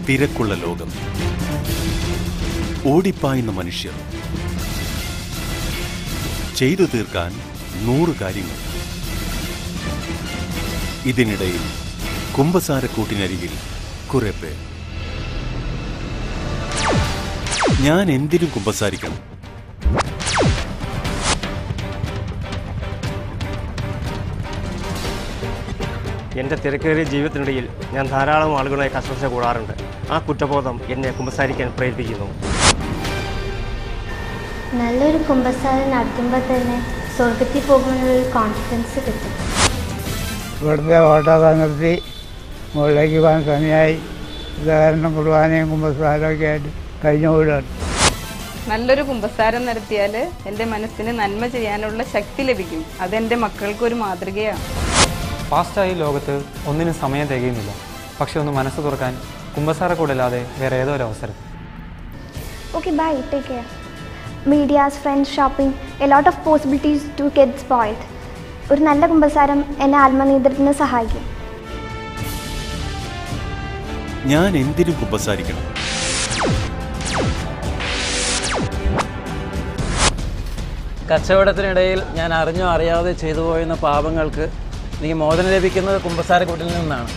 തിരക്കുള്ള ലോകം, ഓടിപ്പായുന്ന മനുഷ്യർ, ചെയ്തു തീർക്കാൻ 100 കാര്യങ്ങൾ. ഇതിനിടയിൽ കുമ്പസാരക്കൂട്ടിനരികിൽ കുറെ പേർ. ഞാൻ എന്തിനും കുമ്പസാരിക്കണം. എൻ്റെ തിരക്കേറിയ ജീവിതത്തിനിടയിൽ ഞാൻ ധാരാളം ആളുകളെ കശപിശ കൂടാറുണ്ട്. ആ കുറ്റബോധം എന്നെ കുമ്പസാരിക്കാൻ പ്രേരിപ്പിക്കുന്നു. നല്ലൊരു കുമ്പസാരം നടത്തുമ്പോൾ തന്നെ സ്വർഗത്തിൽ പോകുമെന്നുള്ളൊരു കോൺഫിഡൻസ് കിട്ടും. ഇവിടുത്തെ ഓട്ടോക്കെ നിർത്തി മുകളിലേക്ക് പോകാൻ സമയമായി. ഉദാഹരണം കുർബാനയും കുമ്പസാരമൊക്കെ ആയിട്ട് കഴിഞ്ഞു വിടുകയാണ്. നല്ലൊരു കുമ്പസാരം നടത്തിയാൽ എൻ്റെ മനസ്സിന് നന്മ ചെയ്യാനുള്ള ശക്തി ലഭിക്കും. അതെൻ്റെ മക്കൾക്കൊരു മാതൃകയാണ്. ഫാസ്റ്റായി ലോകത്ത് ഒന്നിനും സമയം തികയുന്നില്ല. പക്ഷെ ഒന്ന് മനസ്സ് തുറക്കാൻ കുമ്പസാരക്കൂടല്ലാതെ വേറെ ഏതോ ഒരു അവസരം. Okay, bye. Take care. Medias, friends, shopping, a lot of possibilities to get spoiled. ഒരു നല്ല കുമ്പസാരം എന്നെ ആത്മനിയന്ത്രണത്തിന് സഹായിക്കും. ഞാൻ എന്തിനും കുമ്പസാരിക്കണം. കച്ചവടത്തിനിടയിൽ ഞാൻ അറിഞ്ഞോ അറിയാതെ ചെയ്തു പോയുന്ന പാപങ്ങൾക്ക് നീ മോചനം ലഭിക്കുന്നത് കുമ്പസാരക്കൂട്ടിൽ നിന്നാണ്.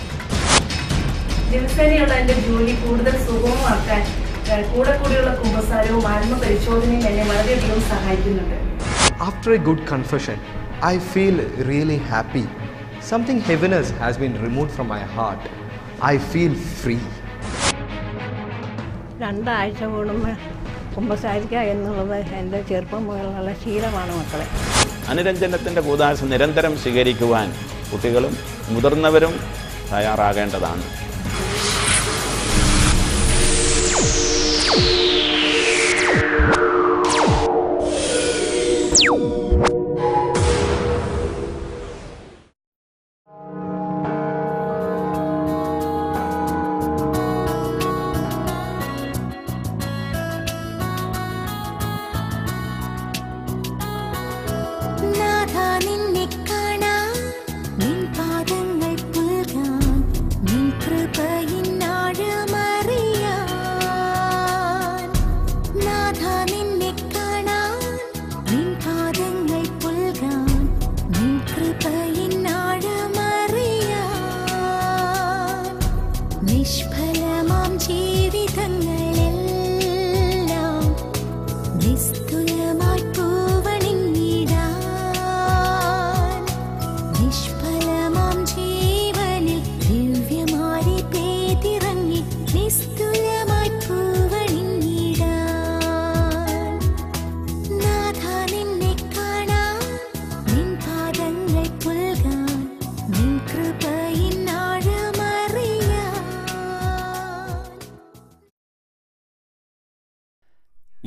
ദിവസേനയുള്ള എൻ്റെ ജോലി കൂടുതൽ സുഗമമാക്കാൻ കൂടെ കൂടിയുള്ള കുമ്പസാരവും ആത്മപരിശോധനയും എന്നെ വളരെയധികം സഹായിക്കുന്നുണ്ട്. After a good confession, I feel really happy. Something heaviness has been removed from my heart. I feel free. 2 ആഴ്ച കൂടുമ്പോൾ കുമ്പസാരിക്കുക എന്നുള്ളത് എൻ്റെ ചെറുപ്പം മുതലുള്ള ശീലമാണ് മക്കളെ. അനുരഞ്ജനത്തിൻ്റെ കൂദാശ നിരന്തരം സ്വീകരിക്കുവാൻ കുട്ടികളും മുതിർന്നവരും തയ്യാറാകേണ്ടതാണ്.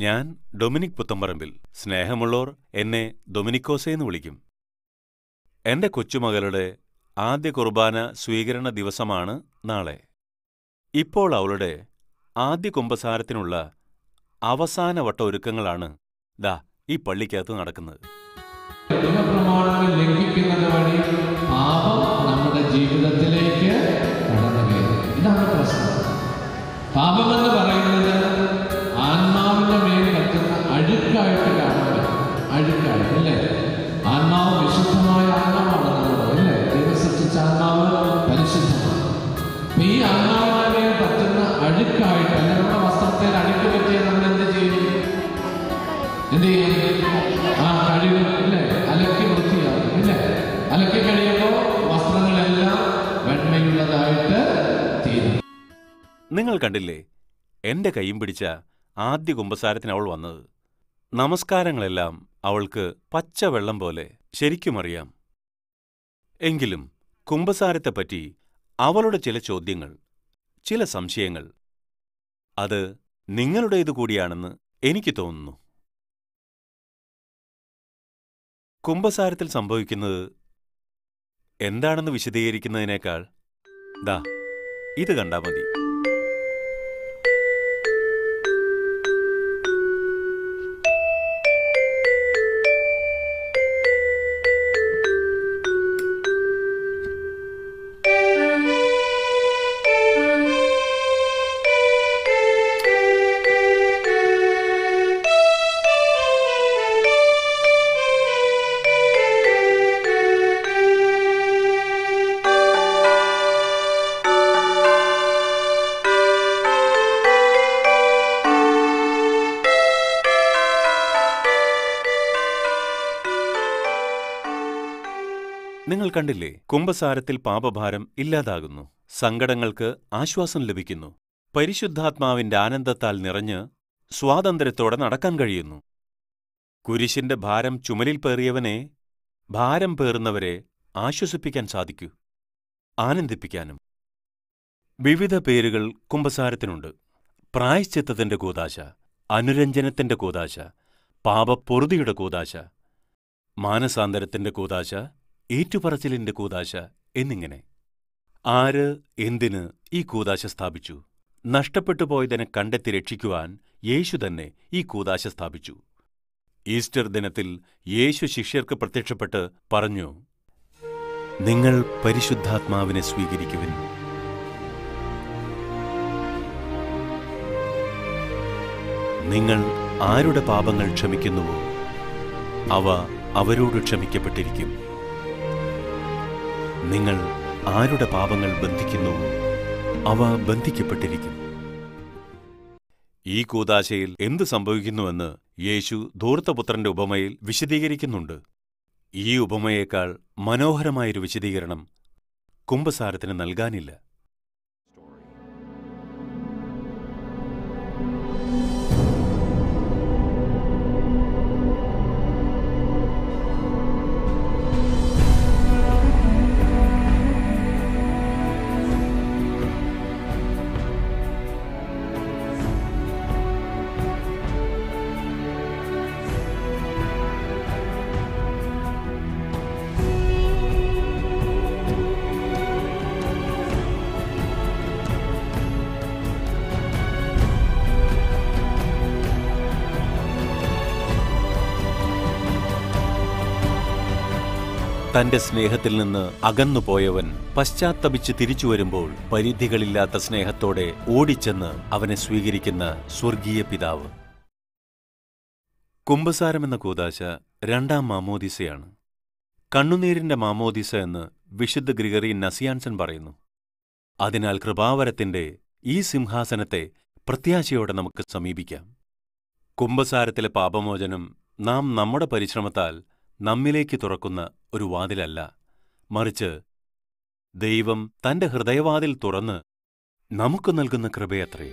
ഞാൻ ഡൊമിനിക് പുത്തമ്പറമ്പിൽ. സ്നേഹമുള്ളവർ എന്നെ ഡൊമിനിക്കോസേന്ന് വിളിക്കും. എൻ്റെ കൊച്ചുമകളുടെ ആദ്യ കുർബാന സ്വീകരണ ദിവസമാണ് നാളെ. ഇപ്പോൾ അവളുടെ ആദ്യ കുമ്പസാരത്തിനുള്ള അവസാനവട്ട ഒരുക്കങ്ങളാണ് ഈ പള്ളിക്കകത്ത് നടക്കുന്നത്. നിയമപ്രമാണങ്ങൾ ലംഘിക്കുന്നത് വഴി പാപം നമ്മുടെ ജീവിതത്തിലേക്ക് കടന്നു കയറും. ഇതാണ് പ്രശ്നം. പാപമെന്ന് പറയുന്നത് ആത്മാവിന്റെ മേൽ പറ്റുന്ന അഴുക്കായിട്ട് കാണാൻ പറ്റും. അഴുക്കായിട്ട് അല്ലേ? ആത്മാവ് വിശുദ്ധമായ ആത്മാവാണ്, അല്ലേ? ദൈവം സൃഷ്ടിച്ച ആത്മാവ് പരിശുദ്ധമാണ്. ഈ ആത്മാവിന്റെ മേൽ പറ്റുന്ന അഴുക്കായിട്ട് അല്ലെ നമ്മുടെ വസ്ത്രത്തിൽ അഴുക്ക് പറ്റിയാൽ നമ്മൾ എന്ത് ചെയ്യും? എന്ത് ചെയ്യും? കഴുകും, ഇല്ലേ? അലക്കി വൃത്തിയാകും, ഇല്ലേ? അലക്കി കഴിയുമ്പോൾ വസ്ത്രങ്ങളെല്ലാം വെണ്മയുള്ളതായിട്ട് തീരും. നിങ്ങൾ കണ്ടില്ലേ എന്റെ കൈയും പിടിച്ച ആദ്യ കുമ്പസാരത്തിന് അവൾ വന്നത്? നമസ്കാരങ്ങളെല്ലാം അവൾക്ക് പച്ചവെള്ളം പോലെ ശരിക്കും അറിയാം. എങ്കിലും കുമ്പസാരത്തെപ്പറ്റി അവളുടെ ചില ചോദ്യങ്ങൾ, ചില സംശയങ്ങൾ, അത് നിങ്ങളുടേതു കൂടിയാണെന്ന് എനിക്ക് തോന്നുന്നു. കുമ്പസാരത്തിൽ സംഭവിക്കുന്നത് എന്താണെന്ന് വിശദീകരിക്കുന്നതിനേക്കാൾ ഇത് കണ്ടാൽ മതി. നിങ്ങൾ കണ്ടില്ലേ, കുമ്പസാരത്തിൽ പാപഭാരം ഇല്ലാതാകുന്നു, സങ്കടങ്ങൾക്ക് ആശ്വാസം ലഭിക്കുന്നു, പരിശുദ്ധാത്മാവിന്റെ ആനന്ദത്താൽ നിറഞ്ഞ് സ്വാതന്ത്ര്യത്തോടെ നടക്കാൻ കഴിയുന്നു. കുരിശിന്റെ ഭാരം ചുമലിൽ പേറിയവനെ, ഭാരം പേറുന്നവരെ ആശ്വസിപ്പിക്കാൻ സാധിക്കൂ, ആനന്ദിപ്പിക്കാനും. വിവിധ പേരുകൾ കുമ്പസാരത്തിനുണ്ട്. പ്രായശ്ചിത്തത്തിന്റെ കൂദാശ, അനുരഞ്ജനത്തിന്റെ കൂദാശ, പാപപ്പൊറുതിയുടെ കൂദാശ, മാനസാന്തരത്തിന്റെ കൂദാശ, ഏറ്റുപറച്ചിലിന്റെ കൂദാശ എന്നിങ്ങനെ. ആര് എന്തിന് ഈ കൂദാശ സ്ഥാപിച്ചു? നഷ്ടപ്പെട്ടുപോയതിനെ കണ്ടെത്തി രക്ഷിക്കുവാൻ യേശു തന്നെ ഈ കൂദാശ സ്ഥാപിച്ചു. ഈസ്റ്റർ ദിനത്തിൽ യേശു ശിഷ്യർക്ക് പ്രത്യക്ഷപ്പെട്ട് പറഞ്ഞു, നിങ്ങൾ പരിശുദ്ധാത്മാവിനെ സ്വീകരിക്കുവിൻ. നിങ്ങൾ ആരുടെ പാപങ്ങൾ ക്ഷമിക്കുന്നുവോ അവ അവരോട് ക്ഷമിക്കപ്പെട്ടിരിക്കും. നിങ്ങൾ ആരുടെ പാപങ്ങൾ ബന്ധിക്കുന്നുവോ അവ ബന്ധിക്കപ്പെട്ടിരിക്കും. ഈ കൂദാശയിൽ എന്ത് സംഭവിക്കുന്നുവെന്ന് യേശു ധൂർത്തപുത്രന്റെ ഉപമയിൽ വിശദീകരിക്കുന്നുണ്ട്. ഈ ഉപമയേക്കാൾ മനോഹരമായൊരു വിശദീകരണം കുമ്പസാരത്തിന് നൽകാനില്ല. തന്റെ സ്നേഹത്തിൽ നിന്ന് അകന്നുപോയവൻ പശ്ചാത്തപിച്ച് തിരിച്ചുവരുമ്പോൾ പരിധികളില്ലാത്ത സ്നേഹത്തോടെ ഓടിച്ചെന്ന് അവനെ സ്വീകരിക്കുന്ന സ്വർഗീയ പിതാവ്. കുമ്പസാരമെന്ന കൂദാശ രണ്ടാം മാമോദീസയാണ്. കണ്ണുനീരിന്റെ മാമോദീസ എന്ന് വിശുദ്ധ ഗ്രിഗറി നസിയാൻസൻ പറയുന്നു. അതിനാൽ കൃപാവരത്തിന്റെ ഈ സിംഹാസനത്തെ പ്രത്യാശയോടെ നമുക്ക് സമീപിക്കാം. കുമ്പസാരത്തിലെ പാപമോചനം നാം നമ്മുടെ പരിശ്രമത്താൽ നമ്മിലേക്ക് തുറക്കുന്ന ഒരു വാതിലല്ല, മറിച്ച് ദൈവം തന്റെ ഹൃദയവാതിൽ തുറന്ന് നമുക്ക് നൽകുന്ന കൃപയത്രേ.